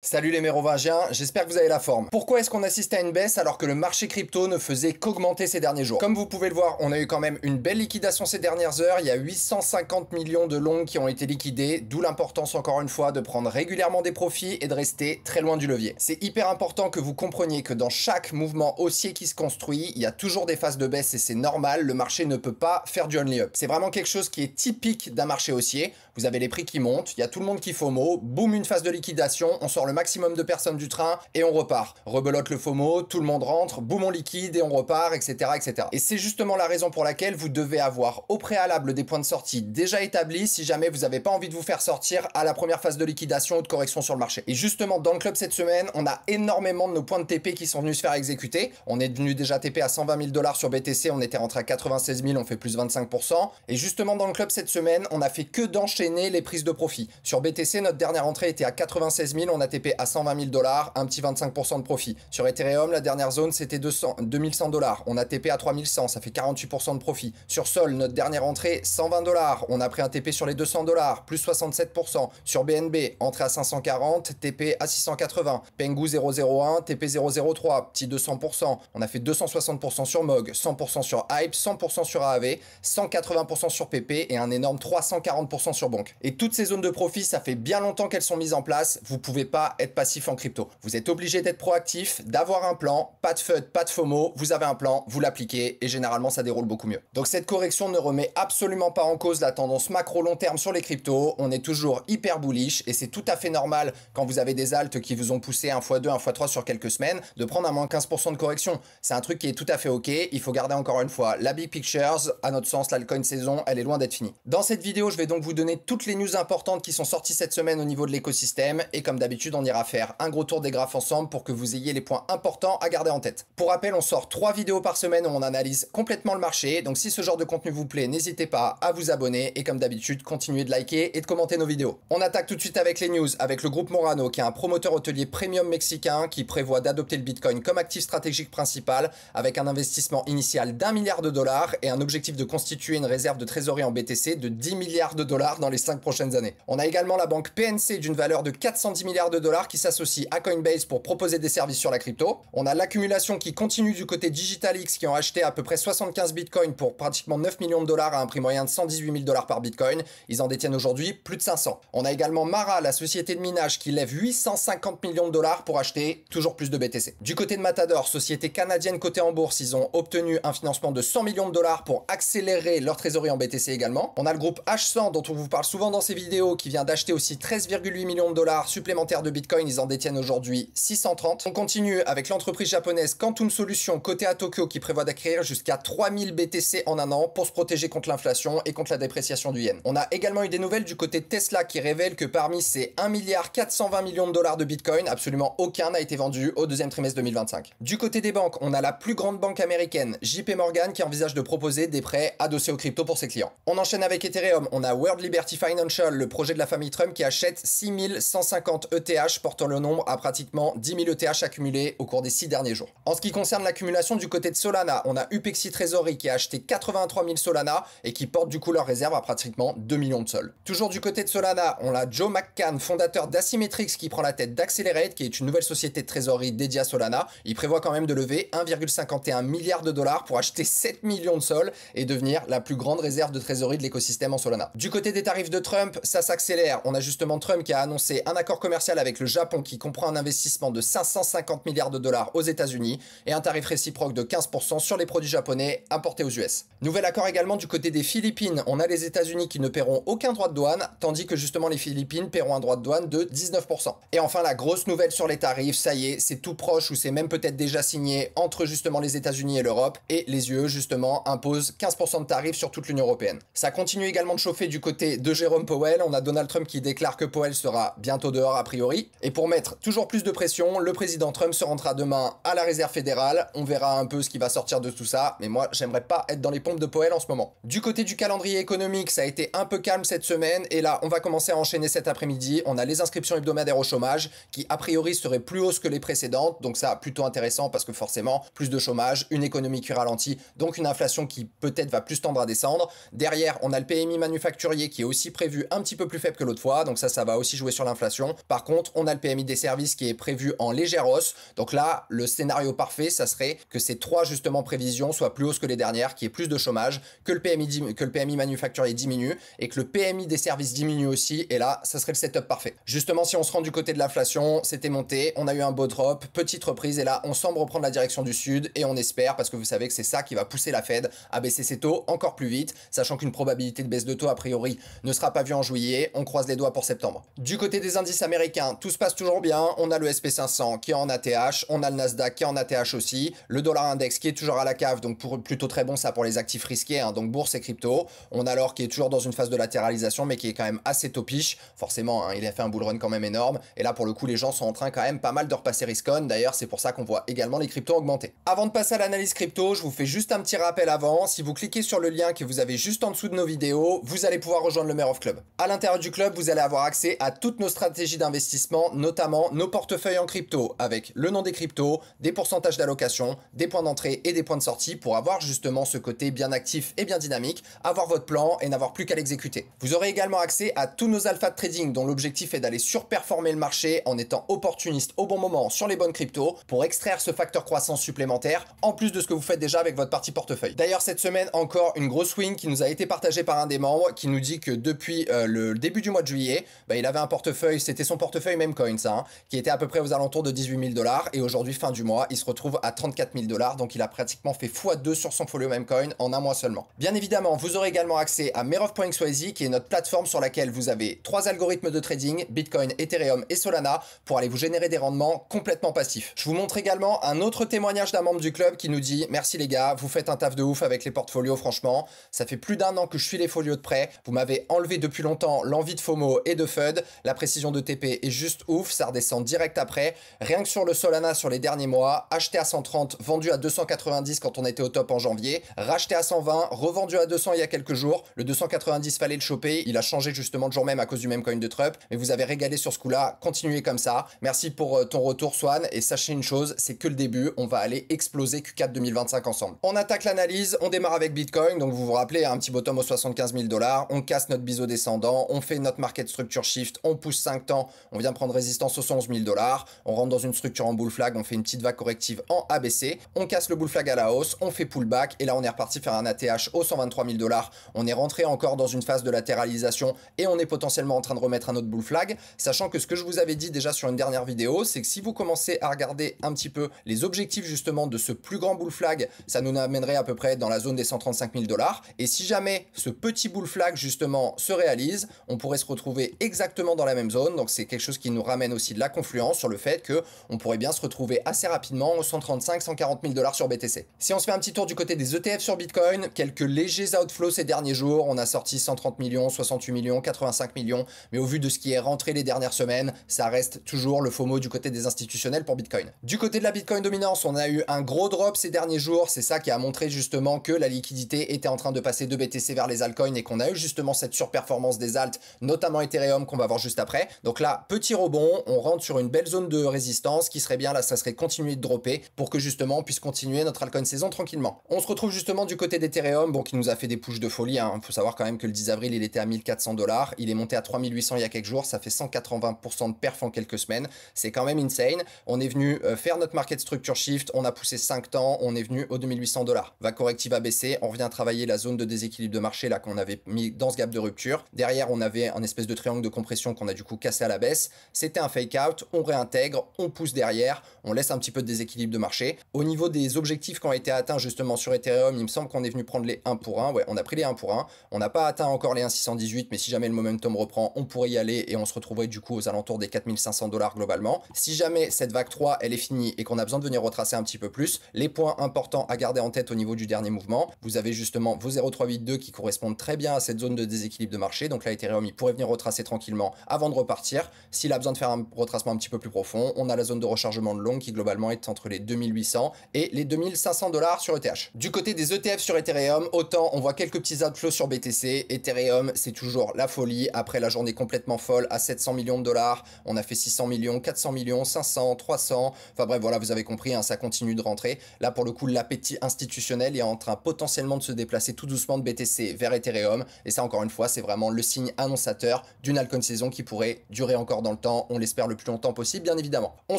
Salut les mérovingiens, j'espère que vous avez la forme. Pourquoi est-ce qu'on assiste à une baisse alors que le marché crypto ne faisait qu'augmenter ces derniers jours? Comme vous pouvez le voir, on a eu quand même une belle liquidation ces dernières heures, il y a 850 millions de longs qui ont été liquidés, d'où l'importance encore une fois de prendre régulièrement des profits et de rester très loin du levier. C'est hyper important que vous compreniez que dans chaque mouvement haussier qui se construit, il y a toujours des phases de baisse et c'est normal, le marché ne peut pas faire du only up. C'est vraiment quelque chose qui est typique d'un marché haussier, vous avez les prix qui montent, il y a tout le monde qui FOMO, boum, une phase de liquidation, on sort le maximum de personnes du train et on repart. Rebelote le FOMO, tout le monde rentre, boum on liquide et on repart, etc. etc. Et c'est justement la raison pour laquelle vous devez avoir au préalable des points de sortie déjà établis si jamais vous n'avez pas envie de vous faire sortir à la première phase de liquidation ou de correction sur le marché. Et justement dans le club cette semaine, on a énormément de nos points de TP qui sont venus se faire exécuter. On est venu déjà TP à 120 000 $ sur BTC, on était rentré à 96 000, on fait plus 25%. Et justement dans le club cette semaine, on a fait que d'enchaîner les prises de profit. Sur BTC, notre dernière entrée était à 96 000, on a TP à 120 000 $, un petit 25% de profit. Sur Ethereum, la dernière zone, c'était 2100 $. On a TP à 3100, ça fait 48% de profit. Sur Sol, notre dernière entrée, 120 $. On a pris un TP sur les 200 $, plus 67%. Sur BNB, entrée à 540, TP à 680. Pengu 001, TP 003, petit 200%. On a fait 260% sur MOG, 100% sur Hype, 100% sur AAV, 180% sur PP et un énorme 340% sur Bonk. Et toutes ces zones de profit, ça fait bien longtemps qu'elles sont mises en place. Vous pouvez pas être passif en crypto. Vous êtes obligé d'être proactif, d'avoir un plan, pas de FUD, pas de FOMO, vous avez un plan, vous l'appliquez et généralement ça déroule beaucoup mieux. Donc cette correction ne remet absolument pas en cause la tendance macro long terme sur les cryptos, on est toujours hyper bullish et c'est tout à fait normal quand vous avez des alts qui vous ont poussé 1x2, 1x3 sur quelques semaines de prendre à moins 15% de correction. C'est un truc qui est tout à fait ok, il faut garder encore une fois la big pictures, à notre sens l'altcoin saison elle est loin d'être finie. Dans cette vidéo je vais donc vous donner toutes les news importantes qui sont sorties cette semaine au niveau de l'écosystème et comme d'habitude on ira faire un gros tour des graphes ensemble pour que vous ayez les points importants à garder en tête. Pour rappel, on sort 3 vidéos par semaine où on analyse complètement le marché, donc si ce genre de contenu vous plaît, n'hésitez pas à vous abonner et comme d'habitude, continuez de liker et de commenter nos vidéos. On attaque tout de suite avec les news, avec le groupe Morano qui est un promoteur hôtelier premium mexicain qui prévoit d'adopter le Bitcoin comme actif stratégique principal avec un investissement initial d'1 milliard de dollars et un objectif de constituer une réserve de trésorerie en BTC de 10 milliards de dollars dans les 5 prochaines années. On a également la banque PNC d'une valeur de 410 milliards de dollars qui s'associe à Coinbase pour proposer des services sur la crypto. On a l'accumulation qui continue du côté DigitalX qui ont acheté à peu près 75 bitcoins pour pratiquement 9 millions de dollars à un prix moyen de 118 000 $ par bitcoin. Ils en détiennent aujourd'hui plus de 500. On a également Mara, la société de minage qui lève 850 millions de dollars pour acheter toujours plus de BTC. Du côté de Matador, société canadienne cotée en bourse, ils ont obtenu un financement de 100 millions de dollars pour accélérer leur trésorerie en BTC également. On a le groupe H100 dont on vous parle souvent dans ces vidéos qui vient d'acheter aussi 13,8 millions de dollars supplémentaires de bitcoin. Ils en détiennent aujourd'hui 630. On continue avec l'entreprise japonaise Quantum Solutions cotée à Tokyo qui prévoit d'acquérir jusqu'à 3000 BTC en un an pour se protéger contre l'inflation et contre la dépréciation du yen. On a également eu des nouvelles du côté de Tesla qui révèlent que parmi ces 1 milliard 420 millions de dollars de bitcoin, absolument aucun n'a été vendu au deuxième trimestre 2025. Du côté des banques, on a la plus grande banque américaine, JP Morgan, qui envisage de proposer des prêts adossés aux crypto pour ses clients. On enchaîne avec Ethereum, on a World Liberty Financial, le projet de la famille Trump qui achète 6150 ETH portant le nombre à pratiquement 10 000 ETH accumulés au cours des 6 derniers jours. En ce qui concerne l'accumulation du côté de Solana, on a Upexi Treasury qui a acheté 83 000 Solana et qui porte du coup leur réserve à pratiquement 2 millions de sols. Toujours du côté de Solana, on a Joe McCann, fondateur d'Asymmetrix qui prend la tête d'Accelerate qui est une nouvelle société de trésorerie dédiée à Solana. Il prévoit quand même de lever 1,51 milliard de dollars pour acheter 7 millions de sols et devenir la plus grande réserve de trésorerie de l'écosystème en Solana. Du côté des tarifs de Trump, ça s'accélère. On a justement Trump qui a annoncé un accord commercial avec le Japon qui comprend un investissement de 550 milliards de dollars aux États-Unis et un tarif réciproque de 15% sur les produits japonais importés aux US. Nouvel accord également du côté des Philippines. On a les États-Unis qui ne paieront aucun droit de douane, tandis que justement les Philippines paieront un droit de douane de 19%. Et enfin la grosse nouvelle sur les tarifs, ça y est, c'est tout proche ou c'est même peut-être déjà signé entre justement les États-Unis et l'Europe et les UE justement imposent 15% de tarifs sur toute l'Union européenne. Ça continue également de chauffer du côté de Jérôme Powell. On a Donald Trump qui déclare que Powell sera bientôt dehors a priori. Et pour mettre toujours plus de pression, le président Trump se rendra demain à la Réserve fédérale. On verra un peu ce qui va sortir de tout ça, mais moi j'aimerais pas être dans les pompes de Powell en ce moment. Du côté du calendrier économique, ça a été un peu calme cette semaine et là on va commencer à enchaîner cet après-midi. On a les inscriptions hebdomadaires au chômage qui a priori seraient plus hausses que les précédentes, donc ça plutôt intéressant parce que forcément plus de chômage, une économie qui ralentit, donc une inflation qui peut-être va plus tendre à descendre. Derrière on a le PMI manufacturier qui est aussi prévu un petit peu plus faible que l'autre fois, donc ça va aussi jouer sur l'inflation. Par contre contre, on a le PMI des services qui est prévu en légère hausse. Donc là, le scénario parfait, ça serait que ces trois justement prévisions soient plus hausses que les dernières, qu'il y ait plus de chômage, que le PMI manufacturier diminue et que le PMI des services diminue aussi. Et là, ça serait le setup parfait. Justement, si on se rend du côté de l'inflation, c'était monté, on a eu un beau drop, petite reprise et là, on semble reprendre la direction du sud et on espère, parce que vous savez que c'est ça qui va pousser la Fed à baisser ses taux encore plus vite, sachant qu'une probabilité de baisse de taux a priori ne sera pas vue en juillet. On croise les doigts pour septembre. Du côté des indices américains, tout se passe toujours bien. On a le SP500 qui est en ATH, on a le Nasdaq qui est en ATH aussi, le dollar index qui est toujours à la cave, donc plutôt très bon ça pour les actifs risqués, hein, donc bourse et crypto. On a l'or qui est toujours dans une phase de latéralisation mais qui est quand même assez topiche. Forcément, hein, il a fait un bull run quand même énorme et là pour le coup les gens sont en train quand même pas mal de repasser risk-on. D'ailleurs c'est pour ça qu'on voit également les cryptos augmenter. Avant de passer à l'analyse crypto, je vous fais juste un petit rappel avant. Si vous cliquez sur le lien que vous avez juste en dessous de nos vidéos, vous allez pouvoir rejoindre le Mayoff Club. À l'intérieur du club, vous allez avoir accès à toutes nos stratégies d'investissement, notamment nos portefeuilles en crypto, avec le nom des cryptos, des pourcentages d'allocation, des points d'entrée et des points de sortie pour avoir justement ce côté bien actif et bien dynamique, avoir votre plan et n'avoir plus qu'à l'exécuter. Vous aurez également accès à tous nos alphas de trading dont l'objectif est d'aller surperformer le marché en étant opportuniste au bon moment sur les bonnes cryptos pour extraire ce facteur croissance supplémentaire en plus de ce que vous faites déjà avec votre partie portefeuille. D'ailleurs, cette semaine, encore une grosse swing qui nous a été partagée par un des membres qui nous dit que depuis le début du mois de juillet, il avait un portefeuille, c'était son portefeuille Memecoin ça, hein, qui était à peu près aux alentours de 18 000 $ et aujourd'hui, fin du mois, il se retrouve à 34 000 $, donc il a pratiquement fait x2 sur son folio Memecoin en un mois seulement. Bien évidemment, vous aurez également accès à Mayoff.xyz qui est notre plateforme sur laquelle vous avez 3 algorithmes de trading, Bitcoin, Ethereum et Solana pour aller vous générer des rendements complètement passifs. Je vous montre également un autre témoignage d'un membre du club qui nous dit « Merci les gars, vous faites un taf de ouf avec les portfolios, franchement. Ça fait plus d'1 an que je suis les folios de près. Vous m'avez enlevé depuis longtemps l'envie de FOMO et de FUD. La précision de TP est juste ouf, ça redescend direct après. Rien que sur le Solana sur les derniers mois, acheté à 130, vendu à 290 quand on était au top en janvier, racheté à 120, revendu à 200 il y a quelques jours. Le 290 fallait le choper, il a changé justement le jour même à cause du Memecoin de Trump, mais vous avez régalé sur ce coup-là, continuez comme ça. Merci pour ton retour Swan et sachez une chose, c'est que le début, on va aller exploser Q4 2025 ensemble. On attaque l'analyse, on démarre avec Bitcoin, donc vous vous rappelez, un petit bottom aux 75 000 $, on casse notre biseau descendant, on fait notre market structure shift, on pousse 5 temps, on vient prendre résistance aux 11 000 $, on rentre dans une structure en bull flag, on fait une petite vague corrective en ABC, on casse le bull flag à la hausse, on fait pullback et là on est reparti faire un ATH aux 123 000 $, on est rentré encore dans une phase de latéralisation et on est potentiellement en train de remettre un autre bull flag, sachant que ce que je vous avais dit déjà sur une dernière vidéo, c'est que si vous commencez à regarder un petit peu les objectifs justement de ce plus grand bull flag, ça nous amènerait à peu près dans la zone des 135 000 $. Et si jamais ce petit bull flag justement se réalise, on pourrait se retrouver exactement dans la même zone. Donc c'est quelque chose qui nous ramène aussi de la confluence sur le fait que on pourrait bien se retrouver assez rapidement aux 135 140 000 $ sur BTC. Si on se fait un petit tour du côté des ETF sur Bitcoin, quelques légers outflows ces derniers jours, on a sorti 130 millions, 68 millions, 85 millions, mais au vu de ce qui est rentré les dernières semaines, ça reste toujours le FOMO du côté des institutionnels pour Bitcoin. Du côté de la Bitcoin dominance, on a eu un gros drop ces derniers jours, c'est ça qui a montré justement que la liquidité était en train de passer de BTC vers les altcoins et qu'on a eu justement cette surperformance des alts, notamment Ethereum qu'on va voir juste après. Donc là, petit rebond, on rentre sur une belle zone de résistance qui serait bien là, ça serait continuer de dropper pour que justement on puisse continuer notre altcoin saison tranquillement. On se retrouve justement du côté d'Ethereum, bon qui nous a fait des pushes de folie, hein. Faut savoir quand même que le 10 avril il était à 1400 $, il est monté à 3800 il y a quelques jours, ça fait 180% de perf en quelques semaines, c'est quand même insane. On est venu faire notre market structure shift, on a poussé 5 temps, on est venu aux 2800 $. Va corrective à baisser, on revient travailler la zone de déséquilibre de marché là qu'on avait mis dans ce gap de rupture. Derrière, on avait un espèce de triangle de compression qu'on a du coup cassé à la baisse. C'était un fake out, on réintègre, on pousse derrière, on laisse un petit peu de déséquilibre de marché. Au niveau des objectifs qui ont été atteints justement sur Ethereum, il me semble qu'on est venu prendre les 1 pour 1. Ouais, on a pris les 1 pour 1. On n'a pas atteint encore les 1,618, mais si jamais le momentum reprend, on pourrait y aller et on se retrouverait du coup aux alentours des 4500 $ globalement. Si jamais cette vague 3 elle est finie et qu'on a besoin de venir retracer un petit peu plus, les points importants à garder en tête au niveau du dernier mouvement, vous avez justement vos 0,382 qui correspondent très bien à cette zone de déséquilibre de marché. Donc là, Ethereum, il pourrait venir retracer tranquillement avant de repartir. S'il a besoin de faire un retracement un petit peu plus profond, on a la zone de rechargement de long qui globalement est entre les 2800 et les 2500 $ sur ETH. Du côté des ETF sur Ethereum, autant on voit quelques petits outflows sur BTC. Ethereum, c'est toujours la folie. Après la journée complètement folle à 700 millions de dollars, on a fait 600 millions, 400 millions, 500, 300. Enfin bref, voilà, vous avez compris, hein, ça continue de rentrer. Là, pour le coup, l'appétit institutionnel est en train potentiellement de se déplacer tout doucement de BTC vers Ethereum. Et ça, encore une fois, c'est vraiment le signe annonçateur d'une altcoin saison qui pourrait durer encore dans le de temps, on l'espère le plus longtemps possible bien évidemment. On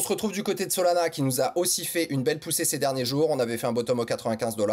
se retrouve du côté de Solana qui nous a aussi fait une belle poussée ces derniers jours, on avait fait un bottom au 95 $,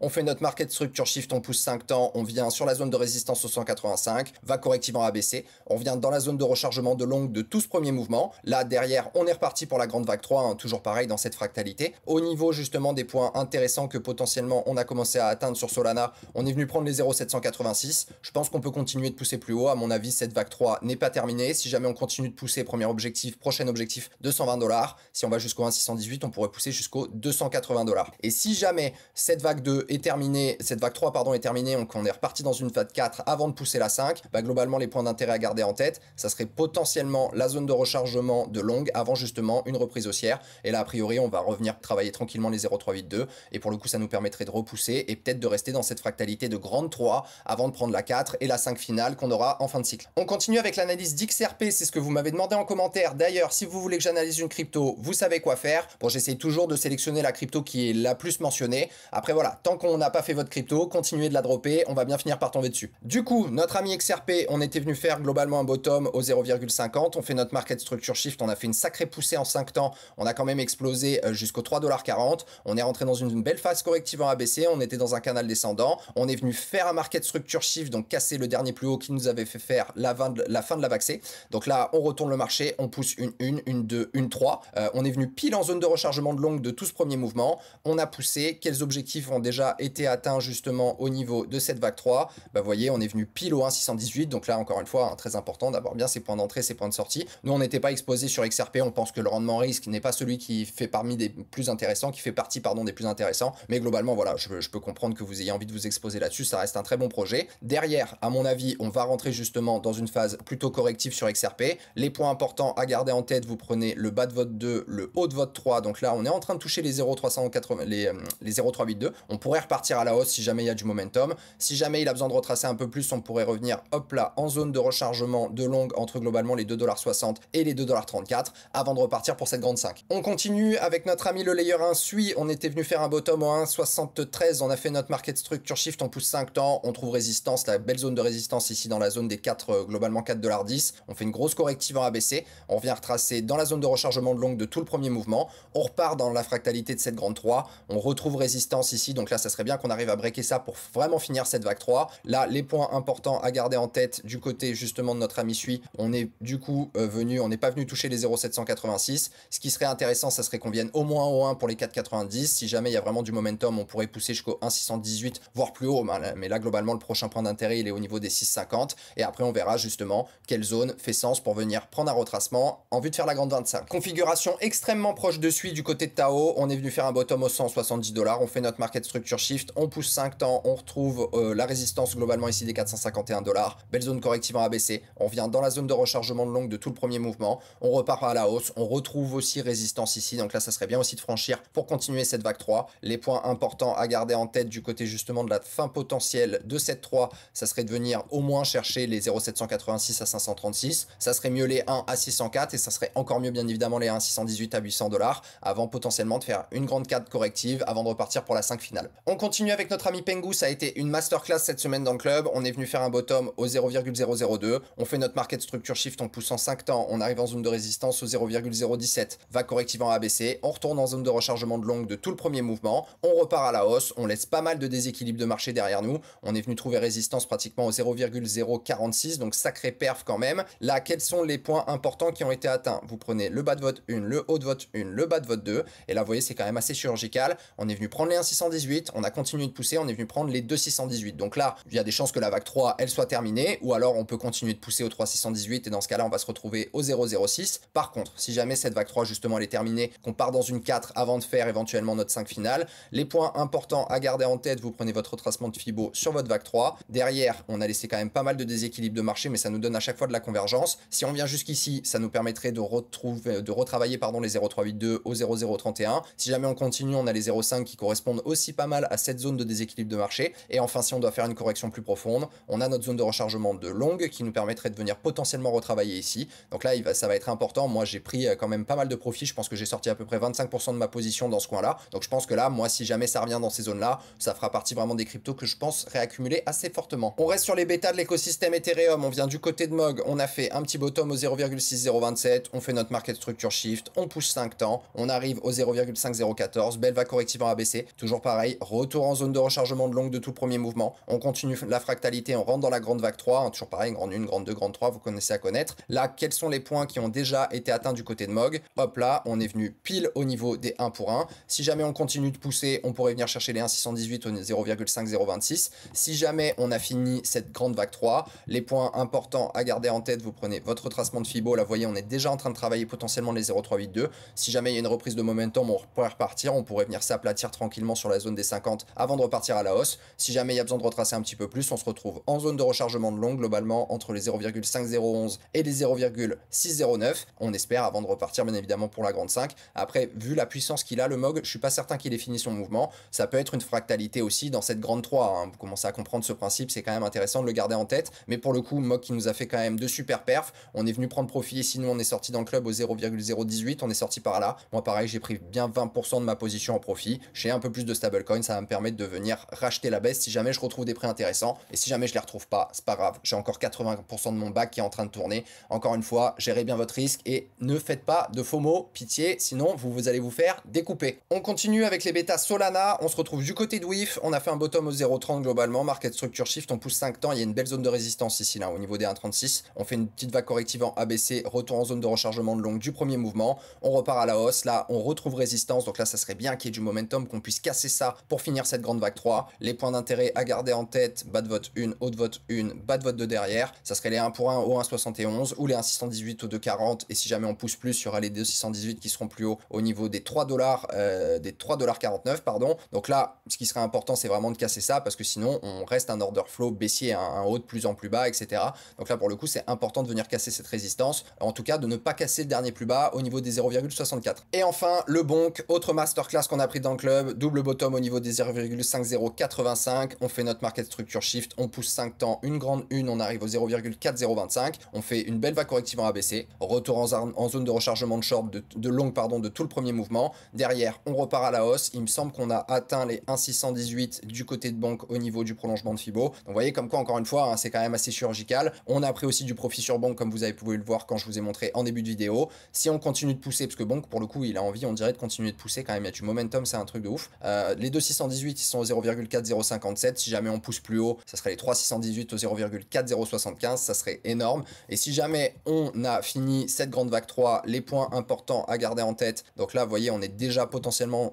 on fait notre market structure shift, on pousse 5 temps, on vient sur la zone de résistance au 185, va correctivement abaisser, on vient dans la zone de rechargement de longue de tout ce premier mouvement, là derrière on est reparti pour la grande vague 3, hein, toujours pareil dans cette fractalité. Au niveau justement des points intéressants que potentiellement on a commencé à atteindre sur Solana, on est venu prendre les 0,786, je pense qu'on peut continuer de pousser plus haut, à mon avis cette vague 3 n'est pas terminée, si jamais on continue de pousser, premier objectif, prochain objectif 220 $, si on va jusqu'au 1,618 on pourrait pousser jusqu'au 280 $. Et si jamais cette vague 2 est terminée, cette vague 3 pardon est terminée, donc on est reparti dans une vague 4 avant de pousser la 5, bah globalement les points d'intérêt à garder en tête, ça serait potentiellement la zone de rechargement de longue avant justement une reprise haussière, et là a priori on va revenir travailler tranquillement les 0,382, et pour le coup ça nous permettrait de repousser et peut-être de rester dans cette fractalité de grande 3 avant de prendre la 4 et la 5 finale qu'on aura en fin de cycle. On continue avec l'analyse d'XRP, c'est ce que vous m'avez demandé en commentaire. D'ailleurs, si vous voulez que j'analyse une crypto, vous savez quoi faire. Bon, j'essaie toujours de sélectionner la crypto qui est la plus mentionnée. Après voilà, tant qu'on n'a pas fait votre crypto, continuez de la dropper, on va bien finir par tomber dessus. Du coup, notre ami XRP, on était venu faire globalement un bottom au 0,50, on fait notre market structure shift, on a fait une sacrée poussée en 5 temps, on a quand même explosé jusqu'au 3,40 $, on est rentré dans une belle phase corrective en ABC, on était dans un canal descendant, on est venu faire un market structure shift, donc casser le dernier plus haut qui nous avait fait faire la fin de la vague C. Donc là, on retourne le marché, on pousse une 1, une 2, une 3. On est venu pile en zone de rechargement de longue de tout ce premier mouvement. On a poussé. Quels objectifs ont déjà été atteints justement au niveau de cette vague 3? Bah, vous voyez, on est venu pile au 1,618. Donc là, encore une fois, hein, très important d'avoir bien ses points d'entrée, ses points de sortie. Nous, on n'était pas exposé sur XRP. On pense que le rendement risque n'est pas celui qui fait parmi des plus intéressants, qui fait partie, pardon, des plus intéressants. Mais globalement, voilà, je peux comprendre que vous ayez envie de vous exposer là-dessus. Ça reste un très bon projet. Derrière, à mon avis, on va rentrer justement dans une phase plutôt corrective sur XRP. Les points importants à garder en tête, vous prenez le bas de votre 2, le haut de votre 3. Donc là, on est en train de toucher les 0,380, les 0,382. On pourrait repartir à la hausse si jamais il y a du momentum. Si jamais il a besoin de retracer un peu plus, on pourrait revenir, hop là, en zone de rechargement de longue entre globalement les 2,60 $ et les 2,34 $ avant de repartir pour cette grande 5. On continue avec notre ami le layer 1 Sui. On était venu faire un bottom au 1,73. On a fait notre market structure shift, on pousse 5 temps. On trouve résistance, la belle zone de résistance ici dans la zone des 4, globalement 4,10 $. On fait une grosse corrective en ABC. On vient retracer dans la zone de rechargement de longue de tout le premier mouvement. On repart dans la fractalité de cette grande 3. On retrouve résistance ici. Donc là, ça serait bien qu'on arrive à breaker ça pour vraiment finir cette vague 3. Là, les points importants à garder en tête du côté justement de notre ami Sui. On est du coup on n'est pas venu toucher les 0,786. Ce qui serait intéressant, ça serait qu'on vienne au moins au 1 pour les 4,90. Si jamais il y a vraiment du momentum, on pourrait pousser jusqu'au 1,618, voire plus haut. Mais là, globalement, le prochain point d'intérêt, il est au niveau des 6,50. Et après, on verra justement quelle zone fait sens pour venir prendre un retracement en vue de faire la grande 25. Configuration extrêmement proche de Sui du côté de Tao. On est venu faire un bottom au 170 $. On fait notre market structure shift. On pousse 5 temps. On retrouve la résistance globalement ici des 451 $. Belle zone corrective en ABC. On vient dans la zone de rechargement de longue de tout le premier mouvement. On repart à la hausse. On retrouve aussi résistance ici. Donc là, ça serait bien aussi de franchir pour continuer cette vague 3. Les points importants à garder en tête du côté justement de la fin potentielle de cette 3, ça serait de venir au moins chercher les 0,786 à 536. Ça serait mieux les 1 à 604 et ça serait encore mieux bien évidemment les 1 618 à 800 $ avant potentiellement de faire une grande 4 corrective avant de repartir pour la 5 finale. On continue avec notre ami Pengu. Ça a été une masterclass cette semaine dans le club. On est venu faire un bottom au 0,002. On fait notre market structure shift en poussant 5 temps. On arrive en zone de résistance au 0,017. Va corrective en ABC. On retourne en zone de rechargement de longue de tout le premier mouvement. On repart à la hausse. On laisse pas mal de déséquilibre de marché derrière nous. On est venu trouver résistance pratiquement au 0,046. Donc sacré perf quand même. Là, quels sont les points importants qui ont été atteints? Vous prenez le bas de votre 1, le haut de votre 1, le bas de votre 2. Et là, vous voyez, c'est quand même assez chirurgical. On est venu prendre les 1,618. On a continué de pousser. On est venu prendre les 2,618. Donc là, il y a des chances que la vague 3, elle soit terminée. Ou alors, on peut continuer de pousser au 3,618. Et dans ce cas-là, on va se retrouver au 0,06. Par contre, si jamais cette vague 3, justement, elle est terminée, qu'on part dans une 4 avant de faire éventuellement notre 5 finale, les points importants à garder en tête, vous prenez votre retracement de Fibo sur votre vague 3. Derrière, on a laissé quand même pas mal de déséquilibre de marché, mais ça nous donne à chaque fois de la convergence. Si on vient jusqu'ici, ça nous permettrait de retravailler les 0,382 au 0,031. Si jamais on continue, on a les 0,5 qui correspondent aussi pas mal à cette zone de déséquilibre de marché. Et enfin, si on doit faire une correction plus profonde, on a notre zone de rechargement de longue qui nous permettrait de venir potentiellement retravailler ici. Donc là, ça va être important. Moi, j'ai pris quand même pas mal de profit. Je pense que j'ai sorti à peu près 25% de ma position dans ce coin-là. Donc je pense que là, moi, si jamais ça revient dans ces zones-là, ça fera partie vraiment des cryptos que je pense réaccumuler assez fortement. On reste sur les bêtas de l'écosystème Ethereum. On vient du côté de Mog. On a fait un petit bottom au 0,6027, on fait notre market structure shift, on pousse 5 temps, on arrive au 0,5014, belle vague corrective en ABC, toujours pareil, retour en zone de rechargement de longue de tout premier mouvement, on continue la fractalité, on rentre dans la grande vague 3, toujours pareil, grande 1, grande 2, grande 3, vous connaissez à connaître. Là, quels sont les points qui ont déjà été atteints du côté de Mog? Hop là, on est venu pile au niveau des 1 pour 1. Si jamais on continue de pousser, on pourrait venir chercher les 1,618 au 0,5026. Si jamais on a fini cette grande vague 3, les points importants à garder en tête, vous prenez votre retracement de Fibo, là vous voyez on est déjà en train de travailler potentiellement les 0,382. Si jamais il y a une reprise de momentum, on pourrait repartir, on pourrait venir s'aplatir tranquillement sur la zone des 50 avant de repartir à la hausse. Si jamais il y a besoin de retracer un petit peu plus, on se retrouve en zone de rechargement de long globalement entre les 0,5011 et les 0,609. On espère avant de repartir bien évidemment pour la grande 5. Après, vu la puissance qu'il a le Mog, je suis pas certain qu'il ait fini son mouvement. Ça peut être une fractalité aussi dans cette grande 3, hein. Vous commencez à comprendre ce principe, c'est quand même intéressant de le garder en tête. Mais pour le coup, Mog qui nous a fait quand même de super perfs. On est venu prendre profit et sinon on est sorti dans le club au 0,018, on est sorti par là. Moi pareil, j'ai pris bien 20% de ma position en profit. J'ai un peu plus de stablecoin, ça va me permettre de venir racheter la baisse si jamais je retrouve des prix intéressants. Et si jamais je les retrouve pas, c'est pas grave. J'ai encore 80% de mon bac qui est en train de tourner. Encore une fois, gérez bien votre risque et ne faites pas de FOMO, pitié, sinon vous allez vous faire découper. On continue avec les bêtas Solana, on se retrouve du côté de WIF, on a fait un bottom au 0,30 globalement, market structure shift, on pousse 5 temps, il y a une belle zone de résistance ici là au niveau des 1,36, on fait une petite vague corrective en ABC, retour en zone de rechargement de longue du premier mouvement, on repart à la hausse, là on retrouve résistance, donc là ça serait bien qu'il y ait du momentum, qu'on puisse casser ça pour finir cette grande vague 3. Les points d'intérêt à garder en tête, bas de vote 1, haut de vote 1, bas de vote de derrière, ça serait les 1 pour 1 au 1,71 ou les 1,618 au 2,40 et si jamais on pousse plus, il y aura les 2,618 qui seront plus hauts au niveau des 3,49 pardon. Donc là, ce qui serait important, c'est vraiment de casser ça parce que sinon, on reste un order flow baissier, un haut de plus en plus bas, etc. Donc là, pour le coup, c'est important de venir casser cette résistance. En tout cas, de ne pas casser le dernier plus bas au niveau des 0,64. Et enfin, le bonk, autre masterclass qu'on a pris dans le club, double bottom au niveau des 0,5085. On fait notre market structure shift, on pousse 5 temps, une grande 1, on arrive au 0,4025. On fait une belle vague corrective en ABC, retour en zone de rechargement de short, de longue, pardon, de tout le premier mouvement. Derrière, on repart à la hausse. Il me semble qu'on a atteint les 1,618 du côté de banque au niveau du prolongement de Fibo. Donc vous voyez comme quoi, encore une fois, hein, c'est quand même assez chirurgical. On a pris aussi du profit sur banque, comme vous avez pu le voir quand je vous ai montré en début de vidéo. Si on continue de pousser, parce que banque, pour le coup, il a envie, on dirait, de continuer de pousser quand même. Il y a du momentum, c'est un truc de ouf. Les 2,618, ils sont au 0,4057. Si jamais on pousse plus haut, ça serait les 3,618 au 0,4075. Ça serait énorme. Et si jamais on a fini cette grande vague 3, les points importants à garder en tête. Donc là, vous voyez, on a déjà potentiellement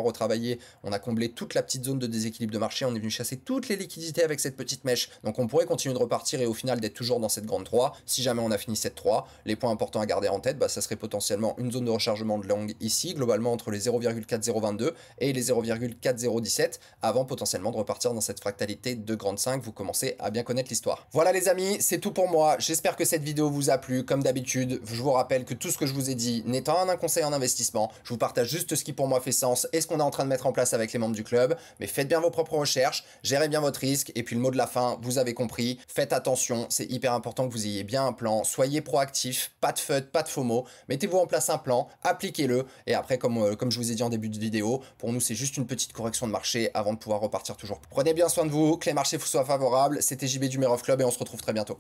retravaillé, on a comblé toute la petite zone de déséquilibre de marché, on est venu chasser toutes les liquidités avec cette petite mèche. Donc on pourrait continuer de repartir et au final d'être toujours dans cette grande 3. Si jamais on a fini cette 3, les points importants à garder en tête, bah, ça serait potentiellement une zone de rechargement de longue ici, globalement entre les 0,4022 et les 0,4017, avant potentiellement de repartir dans cette fractalité de grande 5. Vous commencez à bien connaître l'histoire. Voilà les amis, c'est tout pour moi. J'espère que cette vidéo vous a plu. Comme d'habitude, je vous rappelle que tout ce que je vous ai dit n'étant un conseil en investissement, je vous partage juste ce qui pour moi fait sens et ce qu'on est en train de mettre en place avec les membres du club. Mais faites bien vos propres recherches, gérez bien votre risque et puis le mot de la fin, vous avez compris, faites attention, c'est hyper important que vous ayez bien un plan, soyez proactif, pas de FUD, pas de FOMO, mettez-vous en place un plan, appliquez-le et après comme je vous ai dit en début de vidéo, pour nous c'est juste une petite correction de marché avant de pouvoir repartir toujours. Prenez bien soin de vous, que les marchés vous soient favorables, c'était JB du Merov Club et on se retrouve très bientôt.